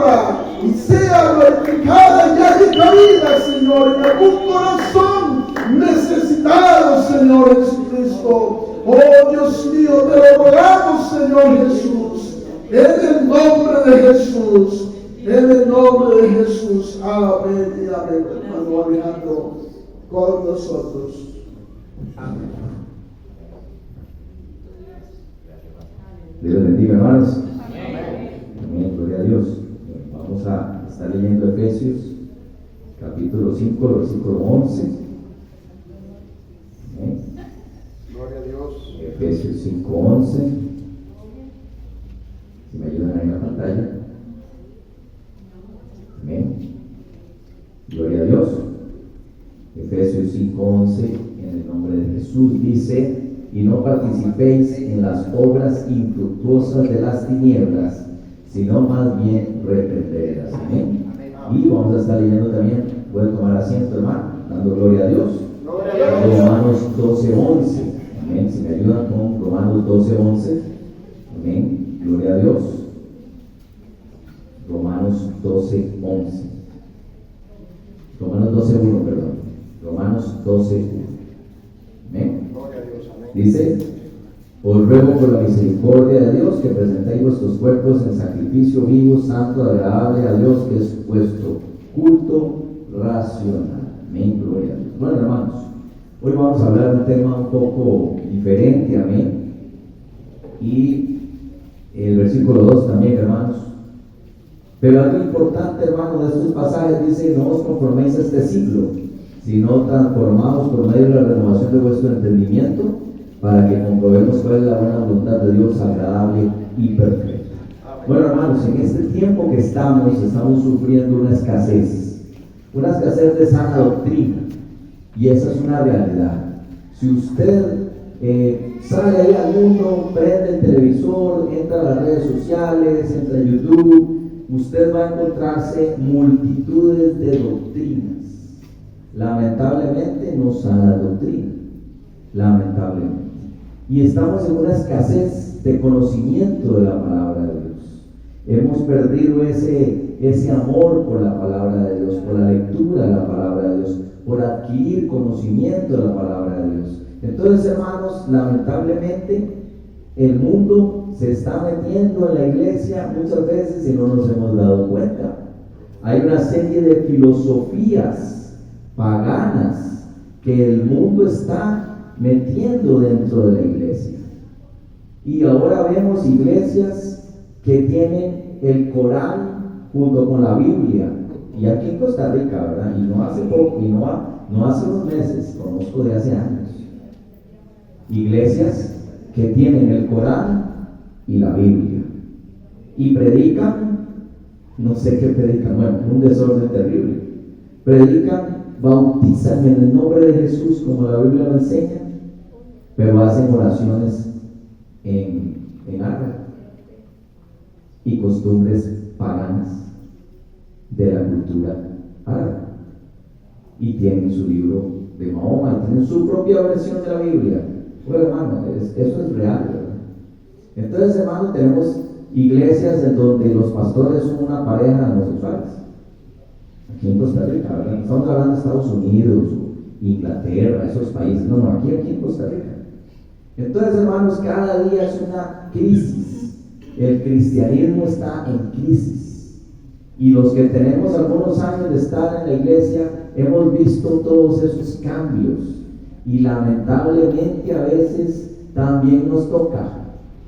viva y sea glorificada y haya cabida, Señor, en algún corazón necesitado, Señor Jesucristo. Oh Dios mío, te lo rogamos, Señor Jesús, en el nombre de Jesús, en el nombre de Jesús. Amén y amén, hermano Alejandro, con nosotros. Amén. Dios les bendiga, hermanos. Amén, gloria a Dios. Vamos a estar leyendo Efesios, capítulo 5, versículo 11. Amén. Gloria a Dios. Efesios 5, 11. Si me ayudan ahí en la pantalla. Amén. Gloria a Dios. Efesios 5, 11, en el nombre de Jesús, dice: y no participéis en las obras infructuosas de las tinieblas, sino más bien reprenderlas. Amén. Y vamos a estar leyendo también, puede tomar asiento, hermano, dando gloria a Dios. Romanos 12, 11. Amén. Si me ayudan con Romanos 12, 11. Amén. Gloria a Dios. Romanos 12, 11. Romanos 12, 1, perdón. Romanos 12, 1. Amén. Dice: os ruego por la misericordia de Dios que presentéis vuestros cuerpos en sacrificio vivo, santo, agradable a Dios, que es vuestro culto racional. Amén, gloria a Dios. Bueno, hermanos, hoy vamos a hablar de un tema un poco diferente, amén. Y el versículo 2 también, hermanos. Pero algo importante, hermano, de estos pasajes dice: no os conforméis a este siglo, sino transformados por medio de la renovación de vuestro entendimiento, para que comprobemos cuál es la buena voluntad de Dios, agradable y perfecta. Bueno, hermanos, en este tiempo que estamos sufriendo una escasez de sana doctrina, y esa es una realidad. Si usted sale ahí al mundo, prende el televisor, entra a las redes sociales, entra a YouTube, usted va a encontrarse multitudes de doctrinas. Lamentablemente no sana doctrina, lamentablemente. Y estamos en una escasez de conocimiento de la palabra de Dios. Hemos perdido ese amor por la palabra de Dios, por la lectura de la palabra de Dios, por adquirir conocimiento de la palabra de Dios. Entonces, hermanos, lamentablemente el mundo se está metiendo en la iglesia muchas veces y no nos hemos dado cuenta. Hay una serie de filosofías paganas que el mundo está metiendo dentro de la iglesia. Y ahora vemos iglesias que tienen el Corán junto con la Biblia. Y aquí en Costa Rica, ¿verdad? Y no hace poco, y no hace unos meses, conozco de hace años. Iglesias que tienen el Corán y la Biblia. Y predican, no sé qué predican, bueno, un desorden terrible. Predican: bautizan en el nombre de Jesús, como la Biblia lo enseña, pero hacen oraciones en árabe y costumbres paganas de la cultura árabe. Y tienen su libro de Mahoma, y tienen su propia versión de la Biblia. Bueno, hermano, eso es real, ¿verdad? Entonces, hermano, tenemos iglesias en donde los pastores son una pareja de homosexuales. Aquí en Costa Rica, ¿verdad? Estamos hablando de Estados Unidos, Inglaterra, esos países. No, aquí en Costa Rica. Entonces, hermanos, cada día es una crisis. El cristianismo está en crisis. Y los que tenemos algunos años de estar en la iglesia, hemos visto todos esos cambios. Y lamentablemente a veces también nos toca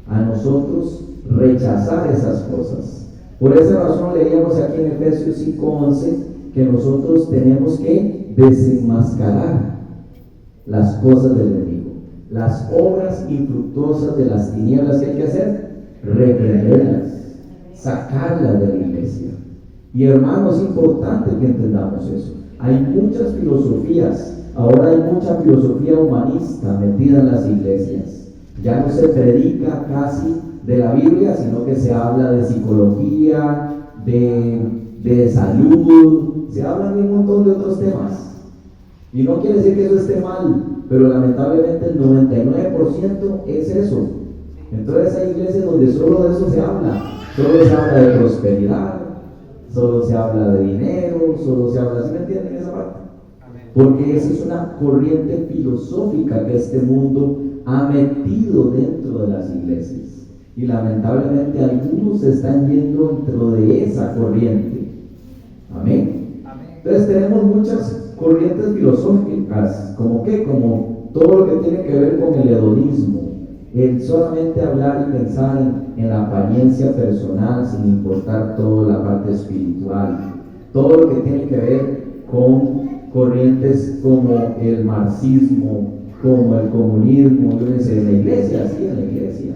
a nosotros rechazar esas cosas. Por esa razón leíamos aquí en Efesios 5:11 que nosotros tenemos que desenmascarar las cosas del enemigo, las obras infructuosas de las tinieblas. ¿Qué hay que hacer? Reprenderlas, sacarlas de la iglesia. Y hermanos, es importante que entendamos eso. Hay muchas filosofías, ahora hay mucha filosofía humanista metida en las iglesias. Ya no se predica casi de la Biblia, sino que se habla de psicología, de salud, se habla de un montón de otros temas. Y no quiere decir que eso esté mal, pero lamentablemente el 99% es eso. Entonces hay iglesias donde solo de eso se habla. Solo se habla de prosperidad, solo se habla de dinero, solo se habla, ¿sí me entienden esa parte? Porque esa es una corriente filosófica que este mundo ha metido dentro de las iglesias. Y lamentablemente algunos se están yendo dentro de esa corriente. Amén. Entonces tenemos muchas corrientes filosóficas, como que, como todo lo que tiene que ver con el hedonismo, el solamente hablar y pensar en la apariencia personal sin importar toda la parte espiritual, todo lo que tiene que ver con corrientes como el marxismo, como el comunismo, en la iglesia, sí, en la iglesia.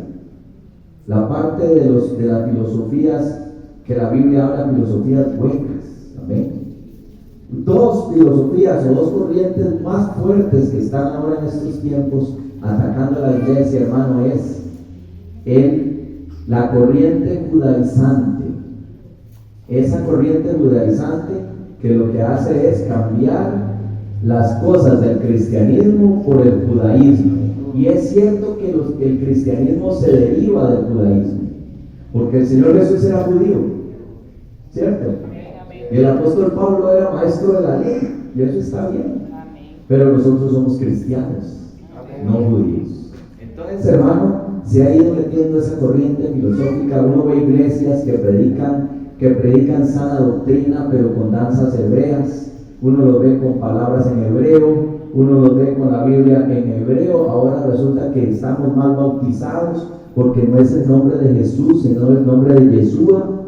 La parte de las filosofías que la Biblia habla, filosofías buenas, amén. Dos filosofías o dos corrientes más fuertes que están ahora en estos tiempos atacando a la iglesia, hermano, es la corriente judaizante. Esa corriente judaizante que lo que hace es cambiar las cosas del cristianismo por el judaísmo. Y es cierto que el cristianismo se deriva del judaísmo, porque el Señor Jesús era judío, ¿cierto? El apóstol Pablo era maestro de la ley, y eso está bien. Pero nosotros somos cristianos, no judíos. Entonces, hermano, se ha ido metiendo esa corriente filosófica. Uno ve iglesias que predican sana doctrina, pero con danzas hebreas. Uno lo ve con palabras en hebreo, uno lo ve con la Biblia en hebreo. Ahora resulta que estamos mal bautizados porque no es el nombre de Jesús, sino el nombre de Yeshua.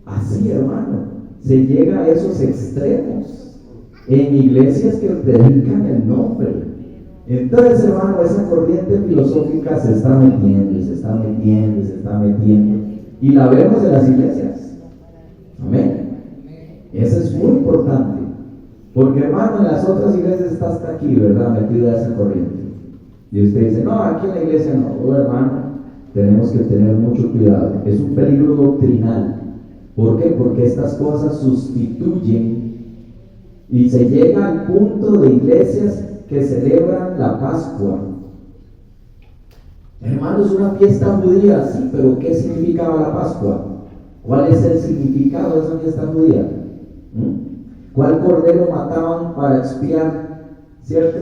Así, hermano, se llega a esos extremos en iglesias que predican el nombre. Entonces, hermano, esa corriente filosófica se está metiendo, y se está metiendo, y se está metiendo, y la vemos en las iglesias. Amén. Eso es muy importante, porque, hermano, en las otras iglesias está hasta aquí, ¿verdad?, metida esa corriente. Y usted dice, no, aquí en la iglesia no. Oh, hermano, tenemos que tener mucho cuidado. Es un peligro doctrinal. ¿Por qué? Porque estas cosas sustituyen y se llega al punto de iglesias que celebran la Pascua. Hermanos, una fiesta judía, sí, pero ¿qué significaba la Pascua? ¿Cuál es el significado de esa fiesta judía? ¿Cuál cordero mataban para expiar? ¿Cierto?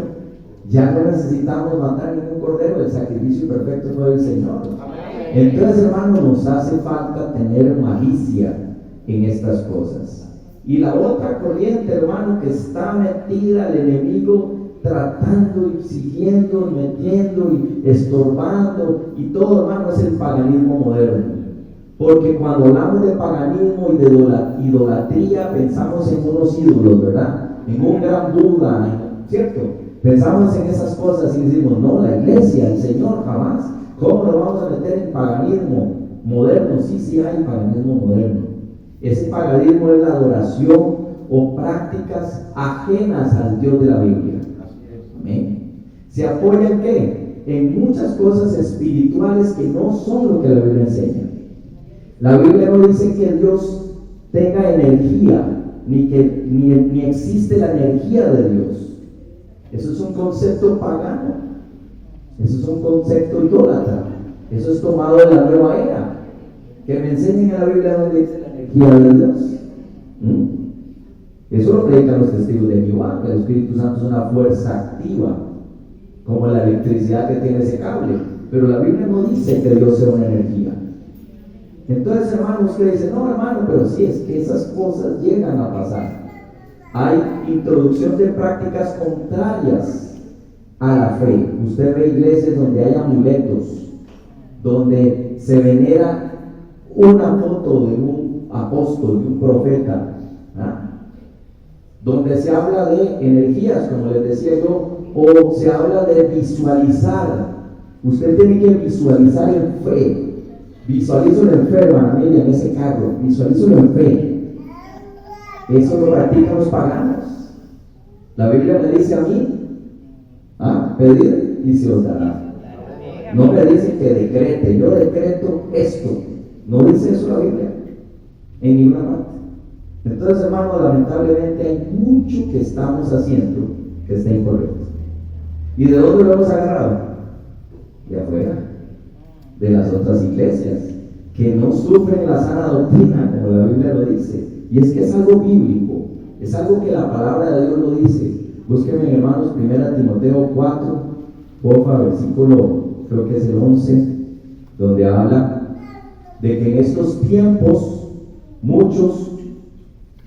Ya no necesitamos matar ningún cordero, el sacrificio perfecto fue del Señor. Entonces, hermanos, nos hace falta tener malicia en estas cosas. Y la otra corriente, hermano, que está metida al enemigo, tratando y siguiendo, metiendo y estorbando y todo, hermano, es el paganismo moderno. Porque cuando hablamos de paganismo y de idolatría, pensamos en unos ídolos, ¿verdad? En un gran Buda, ¿cierto? Pensamos en esas cosas y decimos, no, la iglesia, el Señor, jamás. ¿Cómo nos vamos a meter en paganismo moderno? Sí hay paganismo moderno. Ese paganismo es la adoración o prácticas ajenas al Dios de la Biblia. Amén. ¿Se apoya en qué? En muchas cosas espirituales que no son lo que la Biblia enseña. La Biblia no dice que Dios tenga energía, ni existe la energía de Dios. Eso es un concepto pagano. Eso es un concepto idólatra. Eso es tomado de la nueva era. Que me enseñen en la Biblia donde dice la energía de Dios. Eso lo predican los testigos de Jehová, que el Espíritu Santo es una fuerza activa, como la electricidad que tiene ese cable. Pero la Biblia no dice que Dios sea una energía. Entonces, hermanos, usted dice, no, hermano, pero sí, es que esas cosas llegan a pasar. Hay introducción de prácticas contrarias a la fe. Usted ve iglesias donde hay amuletos, donde se venera una foto de un apóstol, de un profeta, donde se habla de energías, como les decía yo, o se habla de visualizar. Usted tiene que visualizar en fe. Visualizo en fe, hermana Miriam, en ese carro, visualizo en fe. Eso lo practican los paganos. La Biblia me dice a mí, pedir y se os dará. No me dice que decrete, yo decreto esto. No dice eso la Biblia, en ninguna parte. Entonces, hermano, lamentablemente hay mucho que estamos haciendo que está incorrecto. ¿Y de dónde lo hemos agarrado? De afuera, de las otras iglesias. que no sufren la sana doctrina, como la Biblia lo dice. Y es que es algo bíblico, es algo que la palabra de Dios lo dice. Búsquenme, hermanos, 1 Timoteo 4, porfa, versículo, creo que es el 11, donde habla de que en estos tiempos muchos,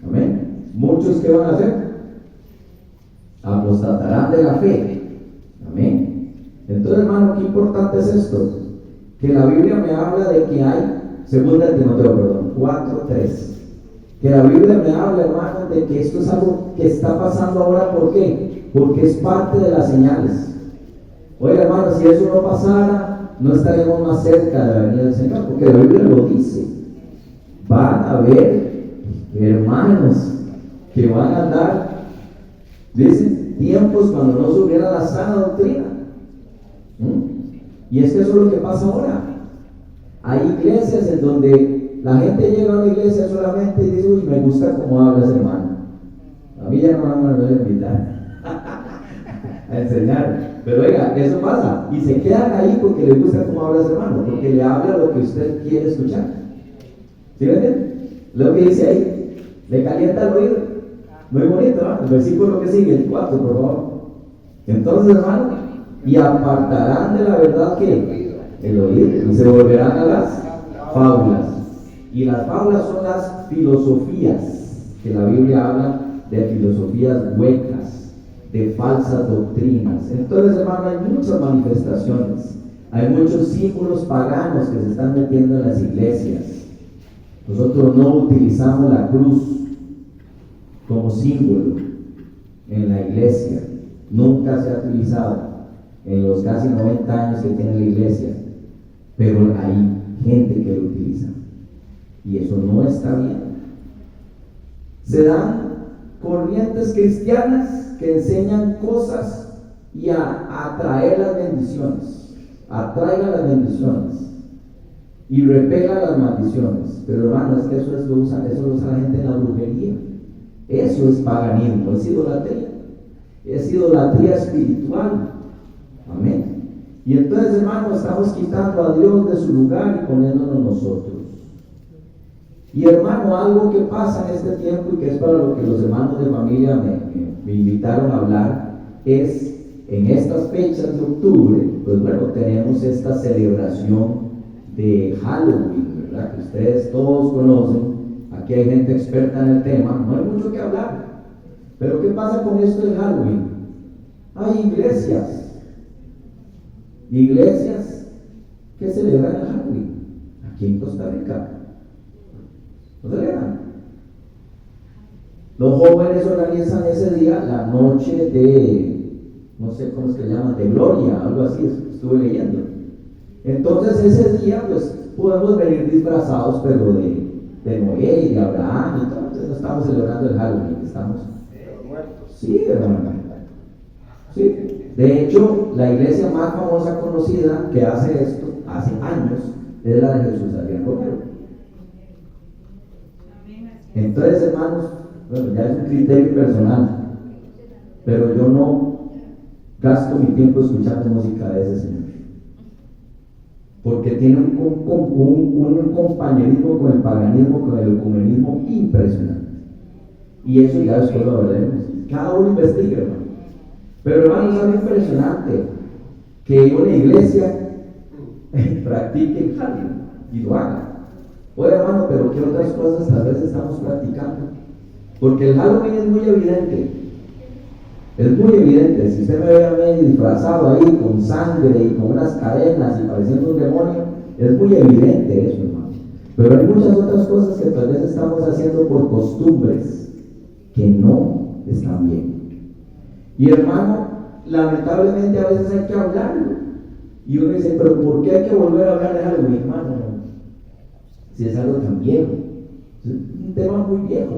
amén, muchos que van a hacer, apostatarán de la fe, amén. Entonces, hermano, qué importante es esto, que la Biblia me habla de que hay, 2 Timoteo, 4:3, que la Biblia me habla, hermano, de que esto es algo que está pasando ahora. ¿Por qué? Porque es parte de las señales. Oiga, hermano, si eso no pasara, no estaríamos más cerca de la venida del Señor, porque la Biblia lo dice. Van a haber hermanos que van a andar, dicen, tiempos cuando no subiera la sana doctrina. Y es que eso es lo que pasa ahora. Hay iglesias en donde la gente llega a una iglesia solamente y dice, uy, me gusta cómo hablas, hermano. A mí ya no me voy a invitar a enseñar. Pero oiga, eso pasa. Y se quedan ahí porque les gusta cómo hablas, hermano, porque le habla lo que usted quiere escuchar. ¿Sí me entiende? Lo que dice ahí, le calienta el oído. Muy bonito, ¿no? El versículo que sigue, el 4, por favor. Entonces, hermano, y apartarán de la verdad que el oído, y se volverán a las fábulas. Y las fábulas son las filosofías, que la Biblia habla de filosofías huecas, de falsas doctrinas. Entonces, hermano, hay muchas manifestaciones, hay muchos símbolos paganos que se están metiendo en las iglesias. Nosotros no utilizamos la cruz como símbolo en la iglesia, nunca se ha utilizado en los casi 90 años que tiene la iglesia, pero hay gente que lo utiliza y eso no está bien. Se dan corrientes cristianas que enseñan cosas y a atraer las bendiciones, atraigan las bendiciones y repela las maldiciones. Pero hermano, es que eso lo usa la gente en la brujería. Eso es paganismo, es idolatría espiritual. Amén. Y entonces, hermano, estamos quitando a Dios de su lugar y poniéndonos nosotros. Y hermano, algo que pasa en este tiempo y que es para lo que los hermanos de familia me invitaron a hablar, es en estas fechas de octubre, pues bueno, tenemos esta celebración de Halloween, ¿verdad? Que ustedes todos conocen. Aquí hay gente experta en el tema, no hay mucho que hablar. Pero ¿qué pasa con esto de Halloween? Hay iglesias que celebran el Halloween aquí en Costa Rica. ¿No celebran? Los jóvenes organizan ese día la noche de, no sé cómo es que llaman, de gloria, algo así, estuve leyendo. Entonces ese día pues podemos venir disfrazados, pero de Noé y de Abraham y todo. Entonces no estamos celebrando el Halloween, estamos sí, hermano. Sí. De hecho, la iglesia más famosa conocida que hace esto hace años es la de Jesús Adrián Romero. Entonces, hermanos, bueno, ya es un criterio personal, pero yo no gasto mi tiempo escuchando música de ese señor, porque tiene un compañerismo con el paganismo, con el ecumenismo impresionante. Y eso ya después lo veremos. Cada uno investiga, hermano. Pero hermano, es algo impresionante que una iglesia practique el Halloween y lo haga. Oye, hermano, pero ¿qué otras cosas tal vez estamos practicando? Porque el Halloween es muy evidente. Es muy evidente. Si usted me ve a mí disfrazado ahí con sangre y con unas cadenas y pareciendo un demonio, es muy evidente eso, hermano. Pero hay muchas otras cosas que tal vez estamos haciendo por costumbres que no están bien. Y hermano, lamentablemente a veces hay que hablarlo. Y uno dice, pero ¿por qué hay que volver a hablar de Halloween, hermano? Si es algo tan viejo. Es un tema muy viejo.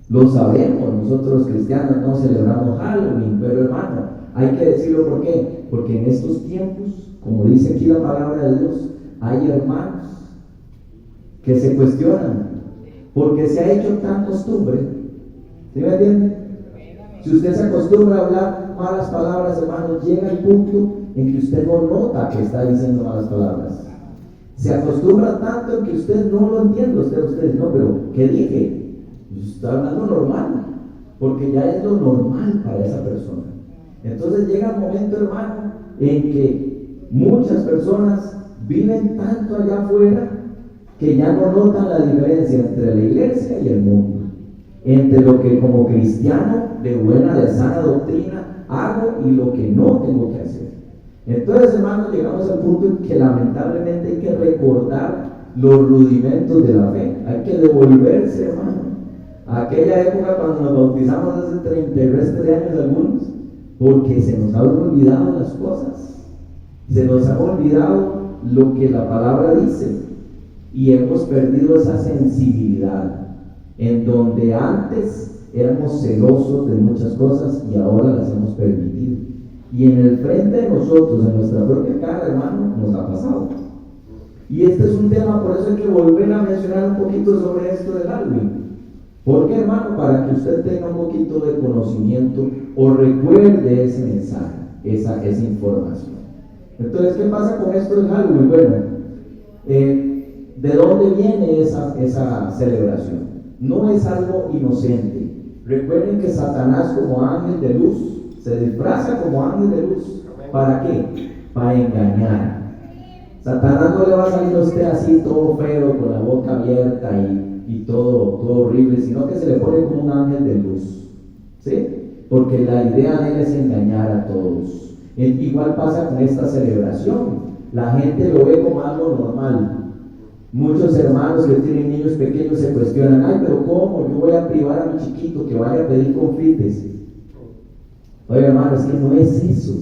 Lo sabemos, nosotros los cristianos no celebramos Halloween, pero hermano, hay que decirlo. ¿Por qué? Porque en estos tiempos, como dice aquí la palabra de Dios, hay hermanos que se cuestionan porque se ha hecho tan costumbre. ¿Sí me entiende? Si usted se acostumbra a hablar malas palabras, hermano, llega el punto en que usted no nota que está diciendo malas palabras. Se acostumbra tanto que usted no lo entiende. Usted no, pero ¿qué dije? Pues está hablando normal, porque ya es lo normal para esa persona. Entonces llega el momento, hermano, en que muchas personas viven tanto allá afuera que ya no notan la diferencia entre la iglesia y el mundo, entre lo que como cristiano de buena, de sana doctrina hago y lo que no tengo que hacer. Entonces, hermanos, llegamos al punto en que lamentablemente hay que recordar los rudimentos de la fe. Hay que devolverse, hermano, a aquella época cuando nos bautizamos hace 30 y resto de años algunos, porque se nos han olvidado las cosas, se nos ha olvidado lo que la palabra dice y hemos perdido esa sensibilidad en donde antes éramos celosos de muchas cosas y ahora las hemos permitido. Y en el frente de nosotros, en nuestra propia cara, hermano, nos ha pasado. Y este es un tema, por eso hay que volver a mencionar un poquito sobre esto del Halloween. ¿Por qué, hermano? Para que usted tenga un poquito de conocimiento o recuerde ese mensaje, esa información. Entonces, ¿qué pasa con esto del Halloween? Bueno, ¿de dónde viene esa celebración? No es algo inocente. Recuerden que Satanás, como ángel de luz, se disfraza como ángel de luz. ¿Para qué? Para engañar. Satanás no le va a salir a usted así todo feo, con la boca abierta y todo horrible, sino que se le pone como un ángel de luz, ¿sí? Porque la idea de él es engañar a todos. Igual pasa con esta celebración. La gente lo ve como algo normal. Muchos hermanos que tienen niños pequeños se cuestionan: ay, pero ¿cómo yo voy a privar a mi chiquito que vaya a pedir confites? Oye, hermano, es que no es eso.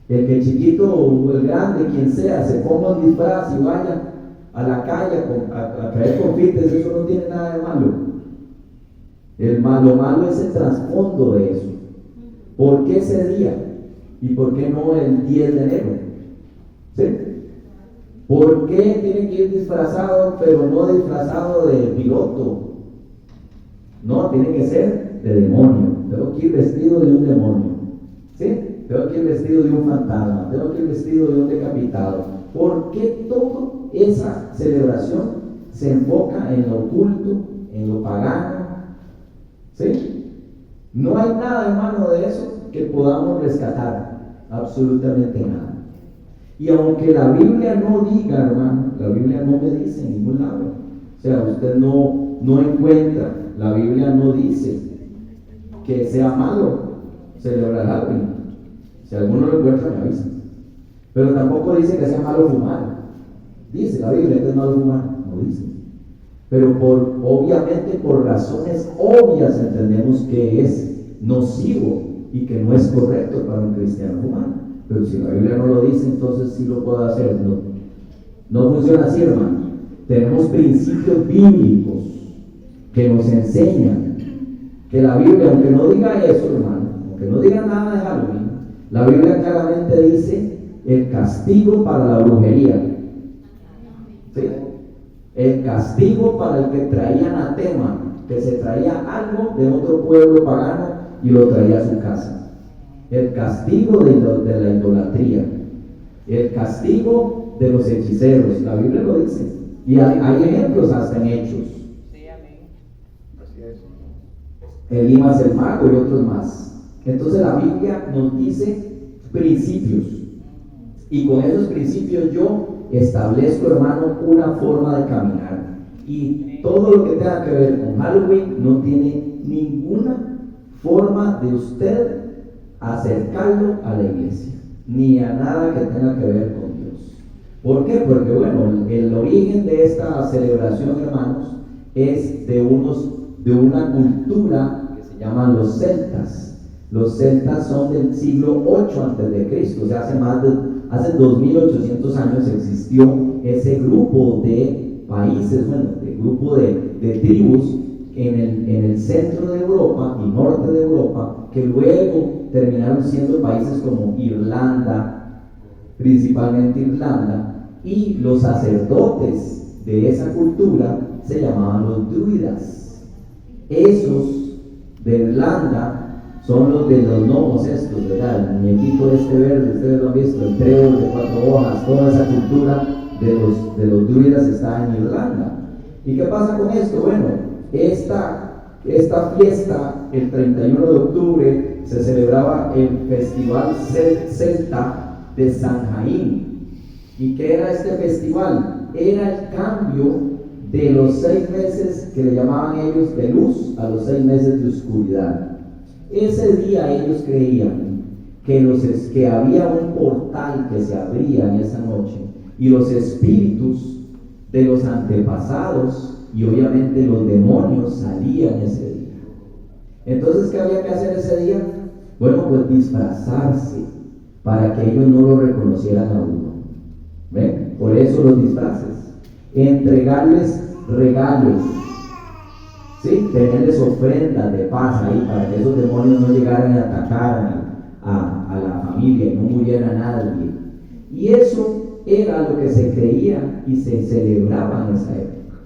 El que el chiquito o el grande, quien sea, se ponga un disfraz y vaya a la calle a traer confites, eso no tiene nada de malo. Lo malo es el trasfondo de eso. ¿Por qué ese día? ¿Y por qué no el 10 de enero? ¿Sí? ¿Por qué tiene que ir disfrazado, pero no disfrazado de piloto? No, tiene que ser de demonio. Tengo que ir vestido de un demonio. ¿Sí? Tengo que ir vestido de un fantasma. Tengo que ir vestido de un decapitado. ¿Por qué toda esa celebración se enfoca en lo oculto, en lo pagano? ¿Sí? No hay nada, hermano, de eso que podamos rescatar. Absolutamente nada. Y aunque la Biblia no diga, hermano, la Biblia no me dice en ningún lado. O sea, usted no encuentra, la Biblia no dice que sea malo celebrar Halloween. Si alguno lo encuentra, me avisa. Pero tampoco dice que sea malo fumar. Dice la Biblia que es malo fumar, no dice. Pero obviamente por razones obvias entendemos que es nocivo y que no es correcto para un cristiano fumar. Pero si la Biblia no lo dice, entonces sí lo puedo hacer. No funciona así, hermano. Tenemos principios bíblicos que nos enseñan que la Biblia, aunque no diga eso, hermano, aunque no diga nada de Halloween, la Biblia claramente dice el castigo para la brujería. ¿Sí? El castigo para el que traía anatema, que se traía algo de otro pueblo pagano y lo traía a su casa. El castigo de la idolatría, el castigo de los hechiceros, la Biblia lo dice, y hay ejemplos hasta en Hechos. Sí, amén. Así es. Elimas el mago y otros más. Entonces la Biblia nos dice principios, y con esos principios yo establezco, hermano, una forma de caminar, y todo lo que tenga que ver con Halloween no tiene ninguna forma de usted acercarlo a la iglesia, ni a nada que tenga que ver con Dios. ¿Por qué? Porque bueno, el origen de esta celebración, hermanos, es de una cultura que se llaman los celtas. Los celtas son del siglo 8 a.C., o sea, hace 2800 años existió ese grupo de países, de grupo de tribus en el centro de Europa y norte de Europa, que luego terminaron siendo países como Irlanda, principalmente Irlanda, y los sacerdotes de esa cultura se llamaban los druidas. Esos de Irlanda son los de los gnomos ¿verdad? El muñequito este verde, ustedes lo han visto, el trébol de 4 hojas, toda esa cultura de los druidas está en Irlanda. ¿Y qué pasa con esto? Bueno, esta fiesta, el 31 de octubre, se celebraba el Festival Celta de San Jaín. ¿Y qué era este festival? Era el cambio de los 6 meses que le llamaban ellos de luz a los 6 meses de oscuridad. Ese día ellos creían que había un portal que se abría en esa noche y los espíritus de los antepasados y obviamente los demonios salían ese día. Entonces, ¿qué había que hacer ese día? Bueno, pues disfrazarse para que ellos no lo reconocieran a uno. ¿Ven? Por eso los disfraces. Entregarles regalos, ¿sí? Tenerles ofrendas de paz ahí para que esos demonios no llegaran a atacar a la familia y no muriera nadie. Y eso era lo que se creía y se celebraba en esa época.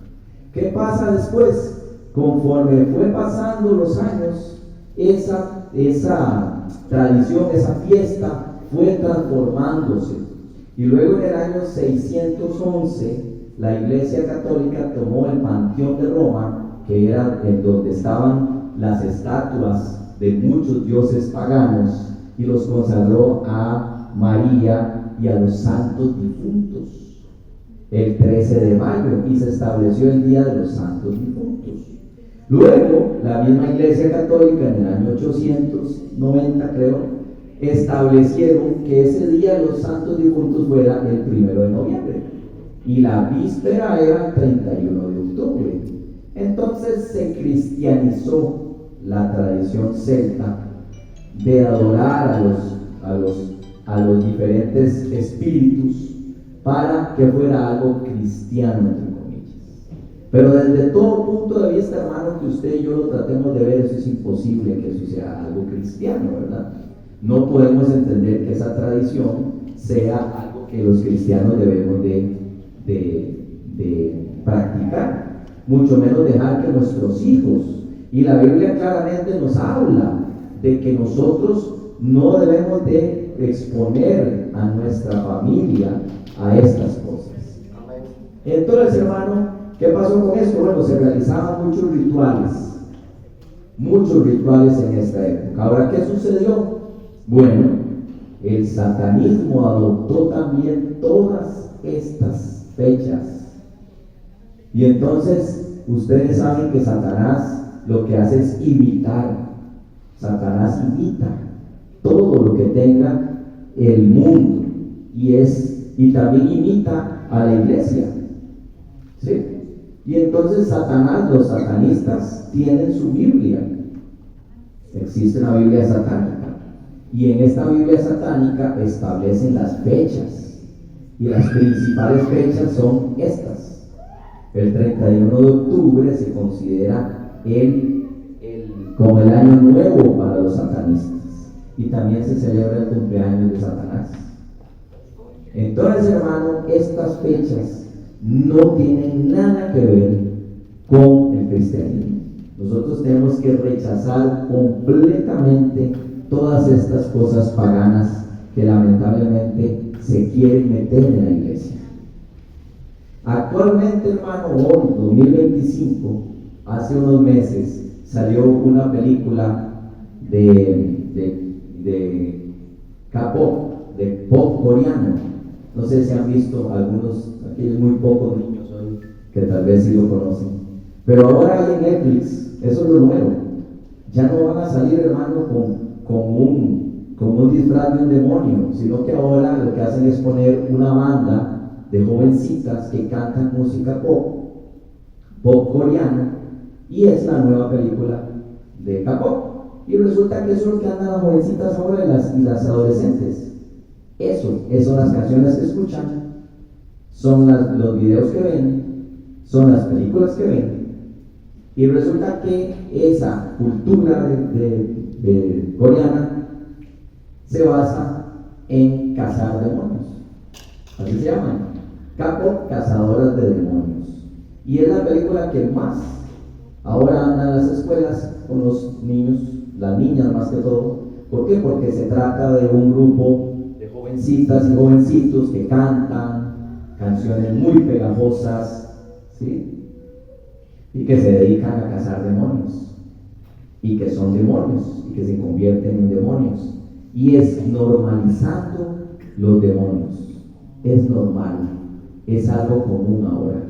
¿Qué pasa después? Conforme fue pasando los años, esa tradición, esa fiesta fue transformándose. Y luego en el año 611, la Iglesia Católica tomó el Panteón de Roma, que era en donde estaban las estatuas de muchos dioses paganos, y los consagró a María y a los santos difuntos el 13 de mayo, y se estableció el Día de los Santos Difuntos. Luego, la misma Iglesia Católica en el año 890, creo, establecieron que ese Día de los Santos Difuntos fuera el 1 de noviembre y la víspera era el 31 de octubre. Entonces se cristianizó la tradición celta de adorar a los diferentes espíritus para que fuera algo cristiano, entre comillas. Pero desde todo punto de vista, hermano, que usted y yo lo tratemos de ver, eso es imposible que eso sea algo cristiano, ¿verdad? No podemos entender que esa tradición sea algo que los cristianos debemos de practicar, mucho menos dejar que nuestros hijos, y la Biblia claramente nos habla de que nosotros no debemos de exponer a nuestra familia a estas cosas. Entonces, hermano, ¿qué pasó con esto? Bueno, se realizaban muchos rituales en esta época. Ahora, ¿qué sucedió? Bueno, el satanismo adoptó también todas estas fechas. Y entonces, ustedes saben que Satanás lo que hace es imitar. Satanás imita todo lo que tenga el mundo y también imita a la iglesia, ¿sí? Y entonces Satanás, los satanistas tienen su Biblia. Existe una Biblia satánica y en esta Biblia satánica establecen las fechas, y las principales fechas son estas. El 31 de octubre se considera como el año nuevo para los satanistas, y también se celebra el cumpleaños de Satanás. Entonces, hermano, estas fechas no tienen nada que ver con el cristianismo. Nosotros tenemos que rechazar completamente todas estas cosas paganas que lamentablemente se quieren meter en la iglesia. Actualmente, hermano, hoy, 2025, hace unos meses, salió una película de K-pop, de pop coreano. No sé si han visto algunos, aquí hay muy pocos niños hoy que tal vez sí lo conocen. Pero ahora hay en Netflix, eso es lo nuevo. Ya no van a salir, hermano, con un disfraz de un demonio, sino que ahora lo que hacen es poner una banda de jovencitas que cantan música pop coreano, y es la nueva película de K-pop. Y resulta que eso es lo que andan las jovencitas ahora y las adolescentes. Eso son las canciones que escuchan, son los videos que ven, son las películas que ven. Y resulta que esa cultura de coreana se basa en cazar demonios. Así se llaman, K-pop, cazadoras de demonios. Y es la película que más ahora anda en las escuelas con los niños, las niñas más que todo. ¿Por qué? Porque se trata de un grupo de jovencitas y jovencitos que cantan canciones muy pegajosas, ¿sí? Y que se dedican a cazar demonios, y que son demonios, y que se convierten en demonios, y es normalizando los demonios, es normal, es algo común ahora.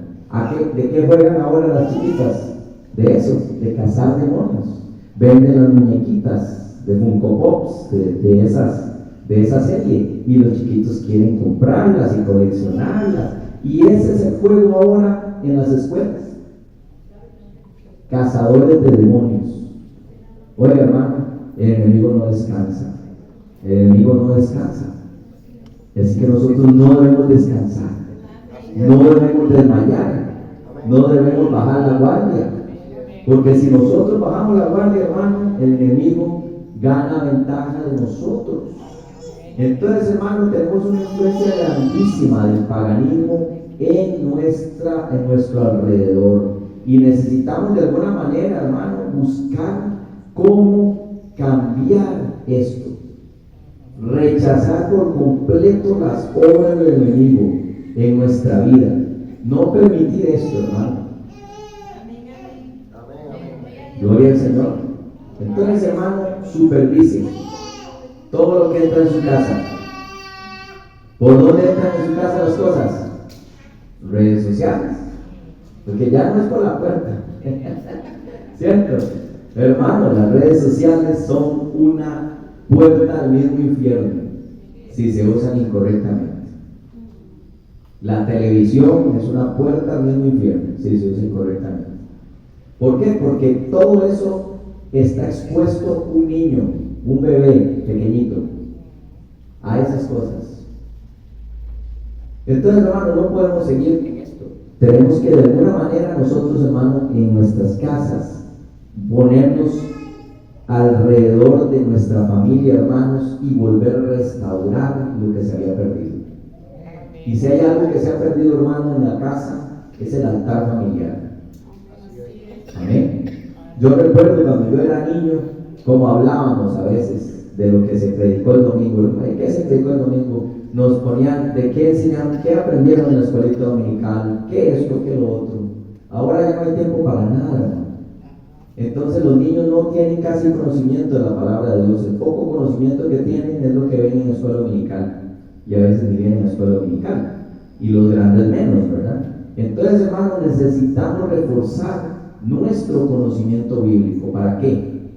¿De qué juegan ahora las chiquitas? De eso, de cazar demonios. Venden las muñequitas de Funko Pops, de esa serie, y los chiquitos quieren comprarlas y coleccionarlas, y ese es el juego ahora en las escuelas. Cazadores de demonios. Oiga, hermano, el enemigo no descansa. El enemigo no descansa. Así que nosotros no debemos descansar, no debemos desmayar, no debemos bajar la guardia, porque si nosotros bajamos la guardia, hermano, el enemigo gana ventaja de nosotros. Entonces, hermano, tenemos una influencia grandísima del paganismo en nuestro alrededor, y necesitamos de alguna manera, hermano, buscar cómo cambiar esto, rechazar por completo las obras del enemigo en nuestra vida, no permitir esto, hermano. Gloria al Señor. Entonces, hermano, supervise todo lo que entra en su casa. ¿Por dónde entran en su casa las cosas? Redes sociales, porque ya no es por la puerta. ¿Cierto? Hermano, las redes sociales son una puerta al mismo infierno si se usan incorrectamente. La televisión es una puerta al mismo infierno si se usa incorrectamente. ¿Por qué? Porque todo eso está expuesto un niño, un bebé pequeñito, a esas cosas. Entonces, hermano, no podemos seguir en esto. Tenemos que de alguna manera nosotros, hermano, en nuestras casas ponernos alrededor de nuestra familia, hermanos, y volver a restaurar lo que se había perdido. Y si hay algo que se ha perdido, hermano, en la casa, es el altar familiar. Amén. Yo recuerdo cuando yo era niño, como hablábamos a veces de lo que se predicó el domingo. ¿Qué se predicó el domingo? Nos ponían de qué enseñaron, qué aprendieron en la escuelita dominical, qué esto, qué lo otro. Ahora ya no hay tiempo para nada, hermano. Entonces los niños no tienen casi conocimiento de la palabra de Dios. El poco conocimiento que tienen es lo que ven en la escuela dominical, y a veces ni vienen en la escuela dominical, y los grandes menos, ¿verdad? Entonces, hermano, necesitamos reforzar nuestro conocimiento bíblico. ¿Para qué?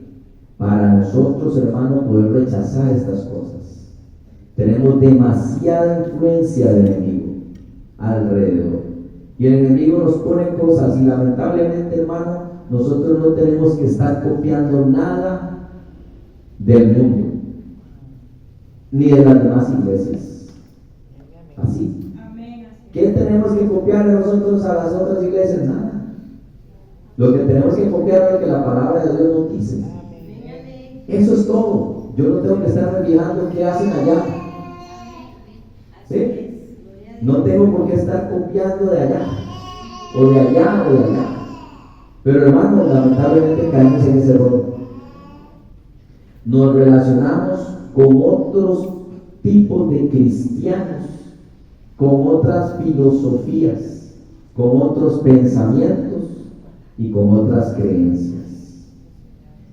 Para nosotros, hermano, poder rechazar estas cosas. Tenemos demasiada influencia del enemigo alrededor, y el enemigo nos pone cosas, y lamentablemente, hermano, nosotros no tenemos que estar copiando nada del mundo, ni de las demás iglesias. Así. ¿Qué tenemos que copiar de nosotros a las otras iglesias? Nada. Lo que tenemos que copiar es lo que la palabra de Dios nos dice. Eso es todo. Yo no tengo que estarme fijando qué hacen allá. ¿Sí? No tengo por qué estar copiando de allá, o de allá, o de allá. Pero, hermano, lamentablemente caemos en ese error. Nos relacionamos con otros tipos de cristianos, con otras filosofías, con otros pensamientos y con otras creencias.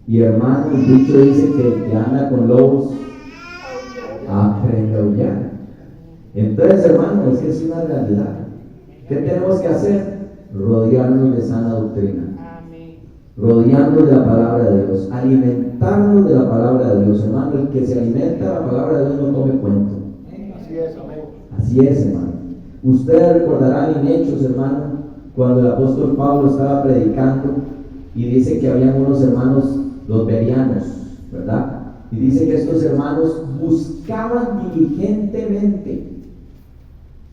Y, hermano, el dicho dice que el que anda con lobos aprende a aullar. Entonces, hermano, es que es una realidad. ¿Qué tenemos que hacer? Rodearnos de sana doctrina, rodearnos de la palabra de Dios, alimentarnos de la palabra de Dios. Hermano, el que se alimenta de la palabra de Dios no come cuento. Así es, amén. Así es, hermano. Ustedes recordarán en Hechos, hermano, cuando el apóstol Pablo estaba predicando, y dice que habían unos hermanos, los bereanos, ¿verdad? Y dice que estos hermanos buscaban diligentemente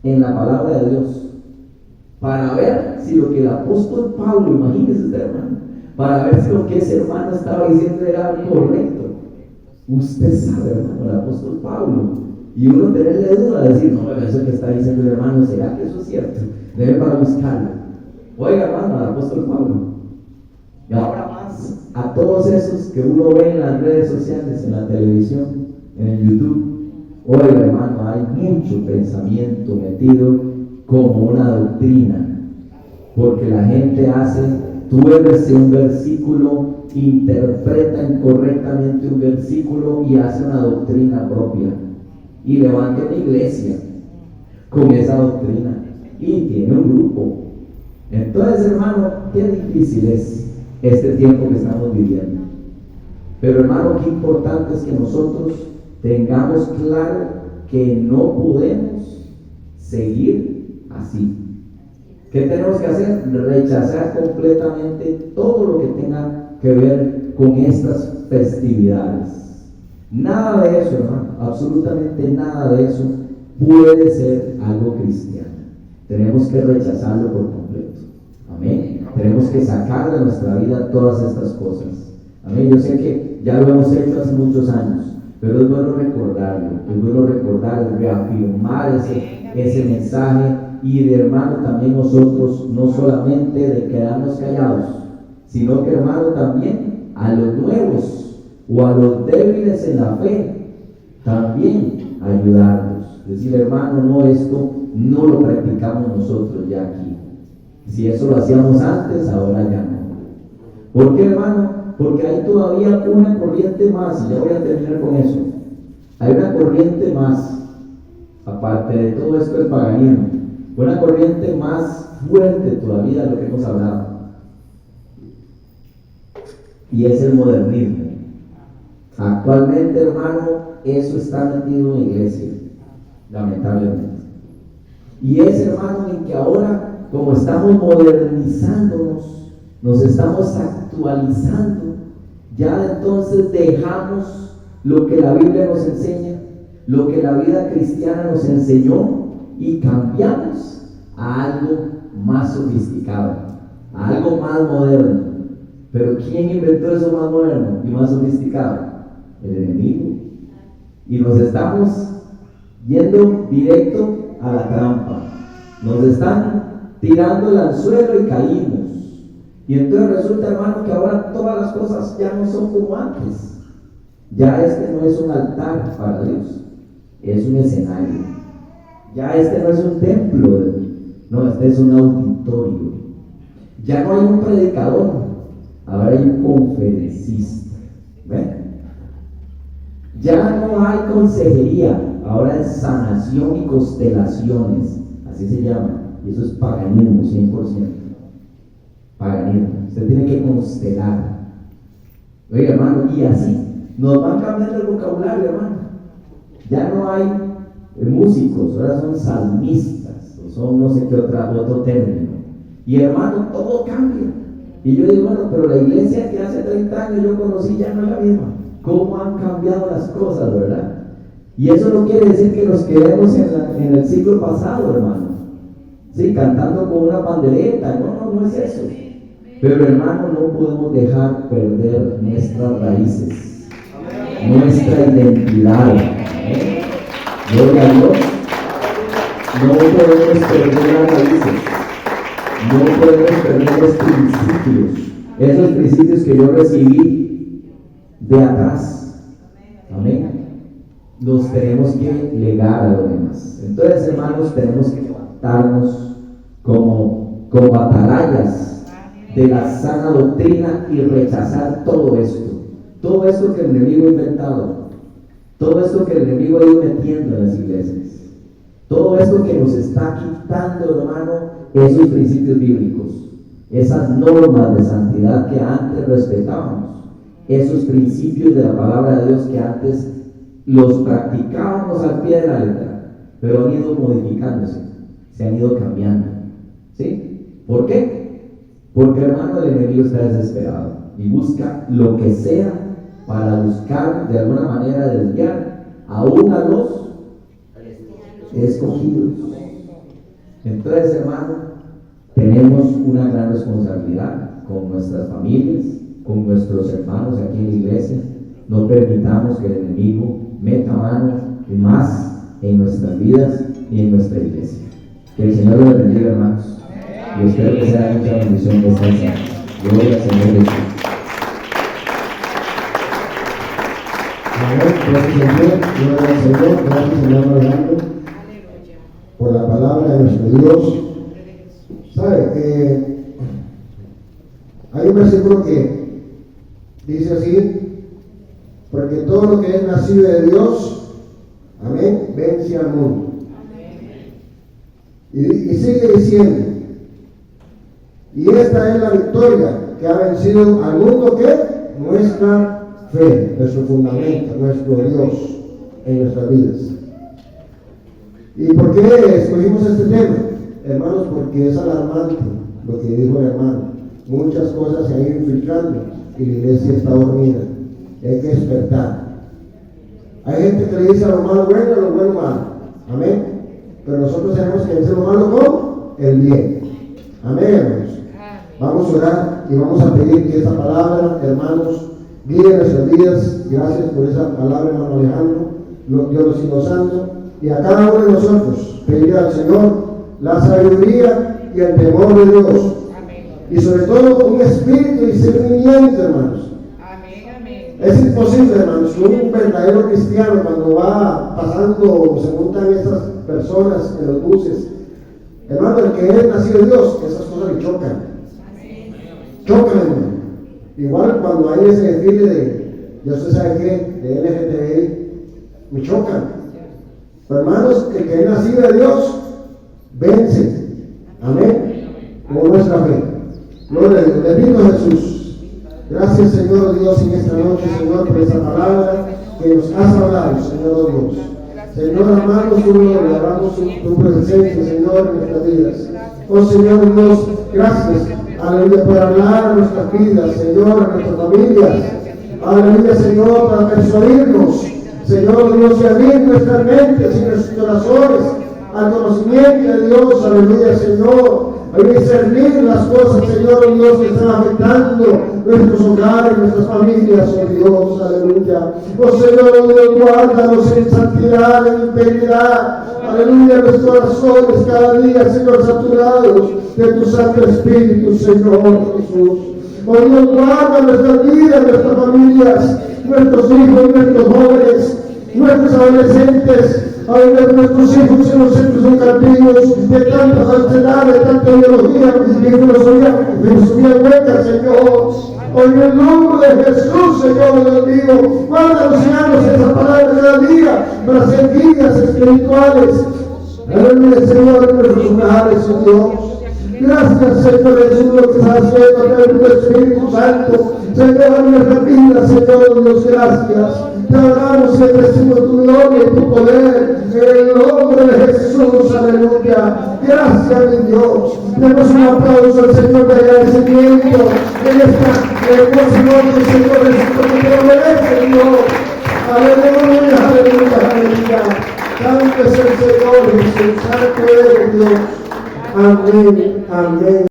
en la palabra de Dios para ver si lo que el apóstol Pablo, imagínese usted, hermano, para ver si lo que ese hermano estaba diciendo era correcto. Usted sabe, hermano, el apóstol Pablo, y uno tenerle duda de decir, no, eso que está diciendo el hermano, ¿será que eso es cierto? Debe para buscarlo. Oiga, hermano, al apóstol Pablo. Y ahora más a todos esos que uno ve en las redes sociales, en la televisión, en el YouTube. Oiga, hermano, hay mucho pensamiento metido como una doctrina, porque la gente tuerce un versículo, interpreta incorrectamente un versículo y hace una doctrina propia y levanta una iglesia con esa doctrina y tiene un grupo. Entonces, hermano, qué difícil es este tiempo que estamos viviendo. Pero, hermano, qué importante es que nosotros tengamos claro que no podemos seguir así. ¿Qué tenemos que hacer? Rechazar completamente todo lo que tenga que ver con estas festividades. Nada de eso, hermano, absolutamente nada de eso puede ser algo cristiano. Tenemos que rechazarlo por completo. Amén. Tenemos que sacar de nuestra vida todas estas cosas. Amén. Yo sé que ya lo hemos hecho hace muchos años, pero es bueno recordarlo, es bueno recordar, reafirmar ese mensaje. Y de hermano también nosotros, no solamente de quedarnos callados, sino que hermano también a los nuevos o a los débiles en la fe, también ayudarlos. Decir, hermano, no, esto no lo practicamos nosotros ya aquí. Si eso lo hacíamos antes, ahora ya no. ¿Por qué, hermano? Porque hay todavía una corriente más, y ya voy a terminar con eso. Hay una corriente más, aparte de todo esto del paganismo, una corriente más fuerte todavía de lo que hemos hablado, y es el modernismo. Actualmente, hermano, eso está metido en la iglesia, lamentablemente. Y es, hermano, en que ahora, como estamos modernizándonos, nos estamos actualizando, ya entonces dejamos lo que la Biblia nos enseña, lo que la vida cristiana nos enseñó, y cambiamos a algo más sofisticado, a algo más moderno. Pero ¿quién inventó eso más moderno y más sofisticado? El enemigo. Y nos estamos yendo directo a la trampa. Nos están tirando el anzuelo y caímos. Y entonces resulta, hermano, que ahora todas las cosas ya no son como antes. Ya este no es un altar para Dios, es un escenario. Ya este no es un templo, no, este es un auditorio. Ya no hay un predicador, ahora hay un conferencista. ¿Ven? Ya no hay consejería, ahora es sanación y constelaciones, así se llama. Y eso es paganismo, 100%. Paganismo. Usted tiene que constelar. Oiga, hermano, y así nos van cambiando el vocabulario, hermano. Ya no hay músicos, ahora son salmistas, o son no sé qué otro término. Y hermano, todo cambia. Y yo digo, bueno, pero la iglesia que hace 30 años yo conocí ya no es la misma. ¿Cómo han cambiado las cosas, verdad? Y eso no quiere decir que nos quedemos en el siglo pasado, hermano. Sí, cantando con una pandereta, no es eso. Pero hermano, no podemos dejar perder nuestras raíces, nuestra identidad. Gloria a Dios. No podemos perder las raíces, no podemos perder los principios, esos principios que yo recibí de atrás. Amén. Los tenemos que legar a los demás. Entonces, hermanos, tenemos que levantarnos como atalayas de la sana doctrina y rechazar todo esto que el enemigo ha inventado, todo esto que el enemigo ha ido metiendo en las iglesias, todo esto que nos está quitando, hermano, esos principios bíblicos, esas normas de santidad que antes respetábamos, esos principios de la palabra de Dios que antes los practicábamos al pie de la letra, pero han ido modificándose, se han ido cambiando. ¿Sí? ¿Por qué? Porque, hermano, el enemigo está desesperado y busca lo que sea para buscar de alguna manera desviar aún a los escogidos. Entonces, hermano, tenemos una gran responsabilidad con nuestras familias, con nuestros hermanos aquí en la iglesia. No permitamos que el enemigo meta mano más en nuestras vidas y en nuestra iglesia. Que el Señor los bendiga, hermanos. Y espero que sea mucha bendición de esta enseñanza. Gloria al Señor Jesús. Gracias, Señor. Gloria al Señor. Gracias, Señor, orando por la palabra de nuestro Dios. ¿Sabe? Hay un versículo que dice así: porque todo lo que es nacido de Dios, amén, vence al mundo. Y sigue diciendo: y esta es la victoria que ha vencido al mundo, que nuestra fe, nuestro fundamento, nuestro Dios en nuestras vidas. ¿Y por qué escogimos este tema, hermanos? Porque es alarmante lo que dijo el hermano. Muchas cosas se han ido infiltrando y la iglesia está dormida. Hay que despertar. Hay gente que le dice a lo malo bueno y a lo bueno malo. Amén. Pero nosotros tenemos que vencer lo malo con el bien. Amén, hermanos. Vamos a orar y vamos a pedir que esa palabra, hermanos, guíe nuestras vidas. Gracias por esa palabra, hermano Alejandro. Dios los siga usando. Y a cada uno de nosotros pedir al Señor la sabiduría y el temor de Dios. Y sobre todo un espíritu de discernimiento, hermanos. Es imposible, hermanos, que un verdadero cristiano, cuando va pasando o se montan esas personas en los buses, hermano, el que es nacido de Dios, esas cosas le chocan. Chocan, hermano. Igual cuando hay ese desfile de, ya usted sabe qué, de LGTBI, me chocan. Pero hermanos, el que es nacido de Dios, vence. Amén. Con nuestra fe. Gloria a Dios. Bendito Jesús. Gracias, Señor Dios, en esta noche, Señor, por esa palabra que nos has hablado, Señor Dios. Señor, amamos tu nombre, alabamos tu presencia, Señor, en nuestras vidas. Oh, Señor Dios, gracias, aleluya, por hablar a nuestras vidas, Señor, a nuestras familias. Aleluya, Señor, para persuadirnos, Señor Dios, y abrir nuestras mentes y nuestros corazones al conocimiento de Dios, aleluya, Señor. Hay que discernir las cosas, Señor Dios, que están afectando nuestros hogares, nuestras familias, oh Dios, aleluya. Oh Señor Dios, guárdanos en santidad, en integridad, aleluya, nuestros corazones cada día, Señor, saturados de tu Santo Espíritu, Señor Jesús. Oh Dios, guarda nuestras vidas, nuestras familias, nuestros hijos, nuestros jóvenes, nuestros adolescentes. Ay, de nuestros hijos en los centros educativos, de tanta falsedad, de tanta ideología y filosofía hueca, Señor. Hoy en el nombre de Jesús, Señor Dios mío, guárdanos y danos esa palabra cada día para ser guías espirituales. Aleluya, Señor, en nuestros hogares, oh Dios. Gracias, Señor Jesús, lo que estás haciendo a través de tu Espíritu Santo. Señor, en nuestra vida, Señor Dios, gracias. Te adoramos y decimos tu gloria y tu poder en el nombre de Jesús, aleluya. Gracias, mi Dios. Demos un aplauso al Señor de agradecimiento en esta hermosa noche, Señor Jesús, porque te lo merece, Dios. Aleluya, aleluya, aleluya. Santo es el Señor, Jesús, santo es Dios. Amén, amén.